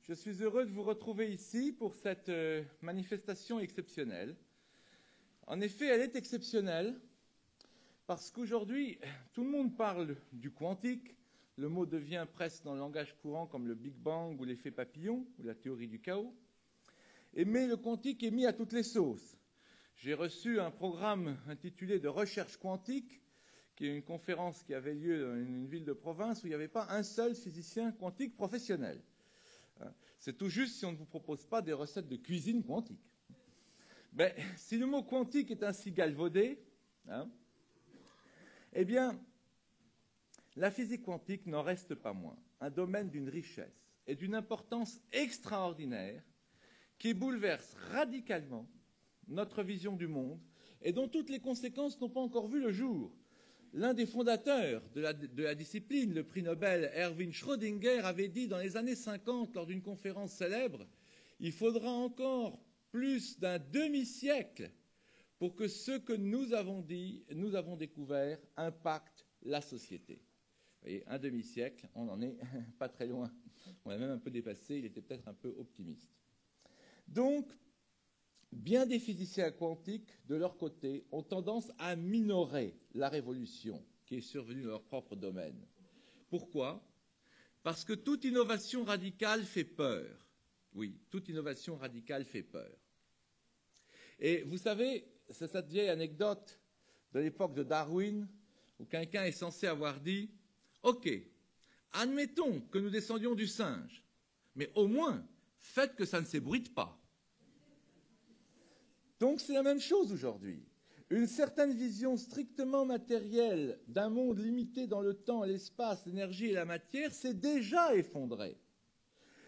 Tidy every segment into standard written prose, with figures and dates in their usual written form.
Je suis heureux de vous retrouver ici pour cette manifestation exceptionnelle. En effet, elle est exceptionnelle parce qu'aujourd'hui, tout le monde parle du quantique. Le mot devient presque dans le langage courant comme le Big Bang ou l'effet papillon ou la théorie du chaos. Mais le quantique est mis à toutes les sauces. J'ai reçu un programme intitulé de recherche quantique, qui est une conférence qui avait lieu dans une ville de province où il n'y avait pas un seul physicien quantique professionnel. C'est tout juste si on ne vous propose pas des recettes de cuisine quantique. Mais si le mot quantique est ainsi galvaudé, eh bien, la physique quantique n'en reste pas moins un domaine d'une richesse et d'une importance extraordinaire qui bouleverse radicalement notre vision du monde et dont toutes les conséquences n'ont pas encore vu le jour. L'un des fondateurs de la discipline, le prix Nobel Erwin Schrödinger, avait dit dans les années 50, lors d'une conférence célèbre, « Il faudra encore plus d'un demi-siècle pour que ce que nous avons dit, nous avons découvert, impacte la société. » Vous voyez, un demi-siècle, on n'en est pas très loin. On l'a même un peu dépassé, il était peut-être un peu optimiste. Donc, bien des physiciens quantiques, de leur côté, ont tendance à minorer la révolution qui est survenue dans leur propre domaine. Pourquoi? Parce que toute innovation radicale fait peur. Oui, toute innovation radicale fait peur. Et vous savez, c'est cette vieille anecdote de l'époque de Darwin, où quelqu'un est censé avoir dit « Ok, admettons que nous descendions du singe, mais au moins, faites que ça ne s'ébruite pas. » Donc c'est la même chose aujourd'hui. Une certaine vision strictement matérielle d'un monde limité dans le temps, l'espace, l'énergie et la matière s'est déjà effondrée.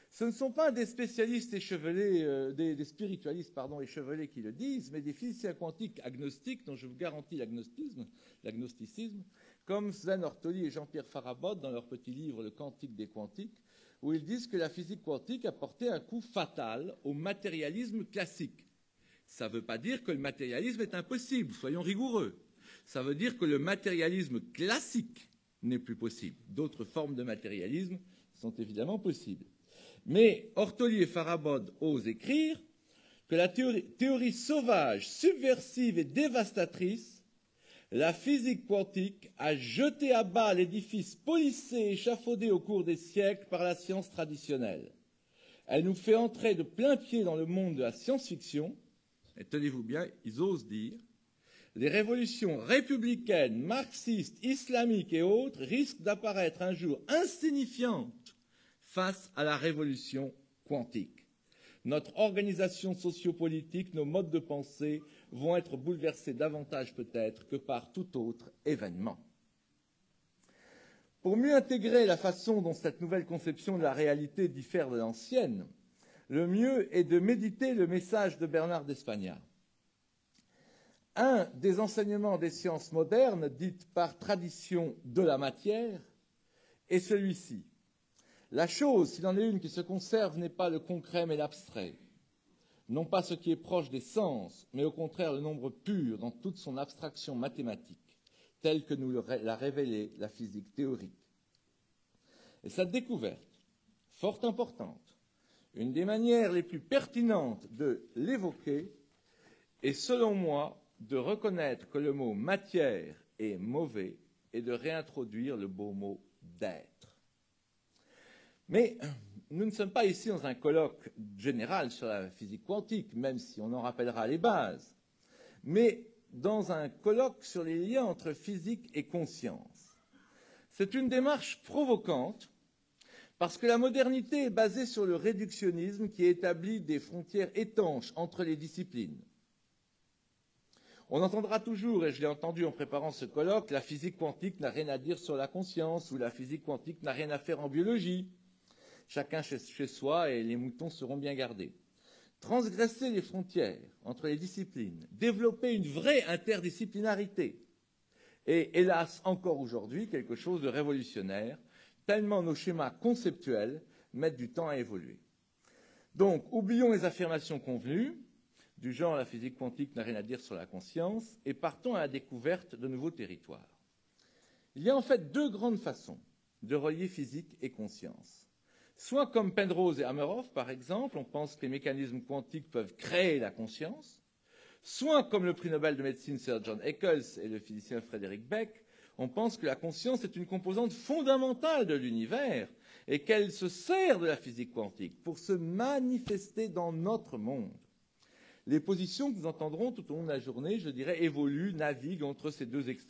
Ce ne sont pas des spécialistes échevelés, des spiritualistes échevelés qui le disent, mais des physiciens quantiques agnostiques, dont je vous garantis l'agnosticisme, comme Sven Ortoli et Jean-Pierre Farabod dans leur petit livre « Le quantique des quantiques », où ils disent que la physique quantique a porté un coup fatal au matérialisme classique. Ça ne veut pas dire que le matérialisme est impossible, soyons rigoureux. Ça veut dire que le matérialisme classique n'est plus possible. D'autres formes de matérialisme sont évidemment possibles. Mais Ortoli et Farabod osent écrire que la théorie sauvage, subversive et dévastatrice, la physique quantique a jeté à bas l'édifice policé et échafaudé au cours des siècles par la science traditionnelle. Elle nous fait entrer de plein pied dans le monde de la science-fiction. Et tenez-vous bien, ils osent dire, les révolutions républicaines, marxistes, islamiques et autres risquent d'apparaître un jour insignifiantes face à la révolution quantique. Notre organisation sociopolitique, nos modes de pensée vont être bouleversés davantage peut-être que par tout autre événement. Pour mieux intégrer la façon dont cette nouvelle conception de la réalité diffère de l'ancienne, le mieux est de méditer le message de Bernard d'Espagna. Un des enseignements des sciences modernes, dites par tradition de la matière, est celui-ci. La chose, s'il en est une qui se conserve, n'est pas le concret mais l'abstrait. Non pas ce qui est proche des sens, mais au contraire le nombre pur dans toute son abstraction mathématique, telle que nous l'a révélée la physique théorique. Et cette découverte, fort importante, une des manières les plus pertinentes de l'évoquer est, selon moi, de reconnaître que le mot matière est mauvais et de réintroduire le beau mot d'être. Mais nous ne sommes pas ici dans un colloque général sur la physique quantique, même si on en rappellera les bases, mais dans un colloque sur les liens entre physique et conscience. C'est une démarche provocante, parce que la modernité est basée sur le réductionnisme qui établit des frontières étanches entre les disciplines. On entendra toujours, et je l'ai entendu en préparant ce colloque, la physique quantique n'a rien à dire sur la conscience, ou la physique quantique n'a rien à faire en biologie. Chacun chez soi et les moutons seront bien gardés. Transgresser les frontières entre les disciplines, développer une vraie interdisciplinarité, est hélas encore aujourd'hui quelque chose de révolutionnaire, tellement nos schémas conceptuels mettent du temps à évoluer. Donc, oublions les affirmations convenues, du genre la physique quantique n'a rien à dire sur la conscience, et partons à la découverte de nouveaux territoires. Il y a en fait deux grandes façons de relier physique et conscience. Soit comme Penrose et Hameroff, par exemple, on pense que les mécanismes quantiques peuvent créer la conscience, soit comme le prix Nobel de médecine Sir John Eccles et le physicien Frédéric Beck, on pense que la conscience est une composante fondamentale de l'univers et qu'elle se sert de la physique quantique pour se manifester dans notre monde. Les positions que nous entendrons tout au long de la journée, je dirais, évoluent, naviguent entre ces deux extrêmes.